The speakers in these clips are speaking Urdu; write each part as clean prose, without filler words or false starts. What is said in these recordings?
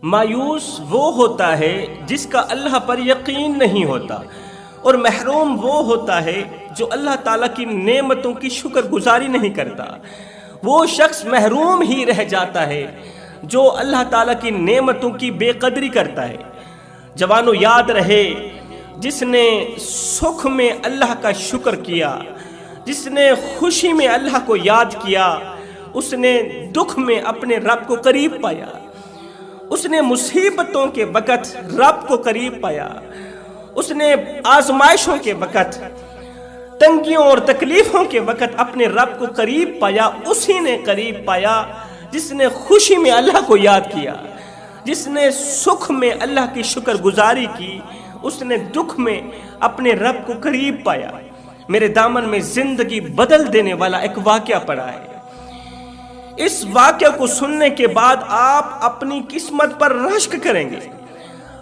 مایوس وہ ہوتا ہے جس کا اللہ پر یقین نہیں ہوتا، اور محروم وہ ہوتا ہے جو اللہ تعالیٰ کی نعمتوں کی شکر گزاری نہیں کرتا۔ وہ شخص محروم ہی رہ جاتا ہے جو اللہ تعالیٰ کی نعمتوں کی بے قدری کرتا ہے۔ جوانوں، یاد رہے، جس نے سکھ میں اللہ کا شکر کیا، جس نے خوشی میں اللہ کو یاد کیا، اس نے دکھ میں اپنے رب کو قریب پایا، اس نے مصیبتوں کے وقت رب کو قریب پایا، اس نے آزمائشوں کے وقت، تنگیوں اور تکلیفوں کے وقت اپنے رب کو قریب پایا۔ اسی نے قریب پایا جس نے خوشی میں اللہ کو یاد کیا، جس نے سکھ میں اللہ کی شکر گزاری کی، اس نے دکھ میں اپنے رب کو قریب پایا۔ میرے دامن میں زندگی بدل دینے والا ایک واقعہ پڑا ہے۔ اس واقعہ کو سننے کے بعد آپ اپنی قسمت پر رشک کریں گے،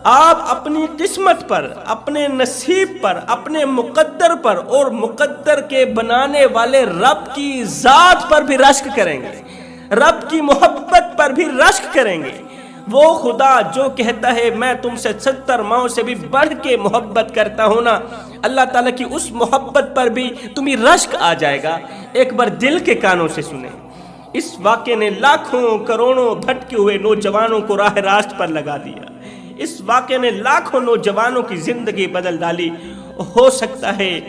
آپ اپنی قسمت پر، اپنے نصیب پر، اپنے مقدر پر اور مقدر کے بنانے والے رب کی ذات پر بھی رشک کریں گے، رب کی محبت پر بھی رشک کریں گے۔ وہ خدا جو کہتا ہے میں تم سے 70 ماؤں سے بھی بڑھ کے محبت کرتا ہوں نا، اللہ تعالیٰ کی اس محبت پر بھی تمہیں رشک آ جائے گا۔ ایک بار دل کے کانوں سے سنیں۔ اس واقعے نے لاکھوں کروڑوں بھٹکے ہوئے نوجوانوں کو راہ راست پر لگا دیا۔ اس واقعے نے لاکھوں نوجوانوں کی زندگی بدل ڈالی۔ ہو سکتا ہے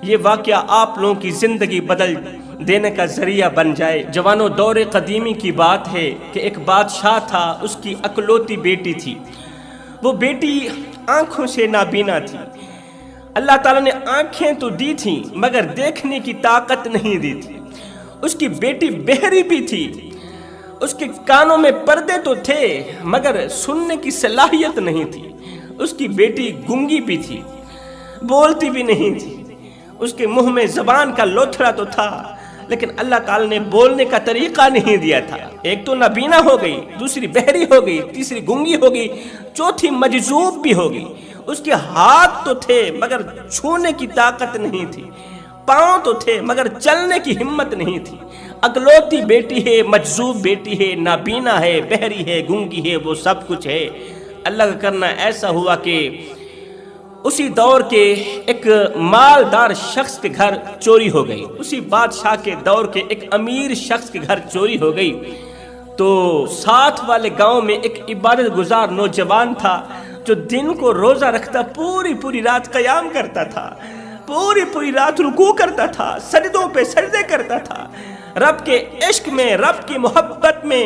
یہ واقعہ آپ لوگوں کی زندگی بدل دینے کا ذریعہ بن جائے۔ جوانوں، دور قدیمی کی بات ہے کہ ایک بادشاہ تھا، اس کی اکلوتی بیٹی تھی۔ وہ بیٹی آنکھوں سے نابینا تھی۔ اللہ تعالیٰ نے آنکھیں تو دی تھیں مگر دیکھنے کی طاقت نہیں دی تھی۔ اس کی بیٹی بہری بھی تھی، اس کے کانوں میں پردے تو تھے مگر سننے کی صلاحیت نہیں تھی۔ اس کی بیٹی گونگی بھی تھی، بولتی بھی نہیں تھی۔ اس کے منہ میں زبان کا لوتھڑا تو تھا لیکن اللہ تعالی نے بولنے کا طریقہ نہیں دیا تھا۔ ایک تو نابینا ہو گئی، دوسری بہری ہو گئی، تیسری گونگی ہو گئی، چوتھی مجذوب بھی ہو گئی۔ اس کے ہاتھ تو تھے مگر چھونے کی طاقت نہیں تھی، پاؤں تو تھے مگر چلنے کی ہمت نہیں تھی۔ اکلوتی بیٹی ہے، مجذوب بیٹی ہے، نابینا ہے، بہری ہے، گونگی ہے، وہ سب کچھ ہے۔ اللہ کا کرنا ایسا ہوا کہ اسی دور کے ایک مالدار شخص کے گھر چوری ہو گئی، اسی بادشاہ کے دور کے ایک امیر شخص کے گھر چوری ہو گئی۔ تو ساتھ والے گاؤں میں ایک عبادت گزار نوجوان تھا جو دن کو روزہ رکھتا، پوری رات قیام کرتا تھا، پوری رات رکوع کرتا تھا، سجدوں پہ سجدے کرتا تھا، رب کے عشق میں، رب کی محبت میں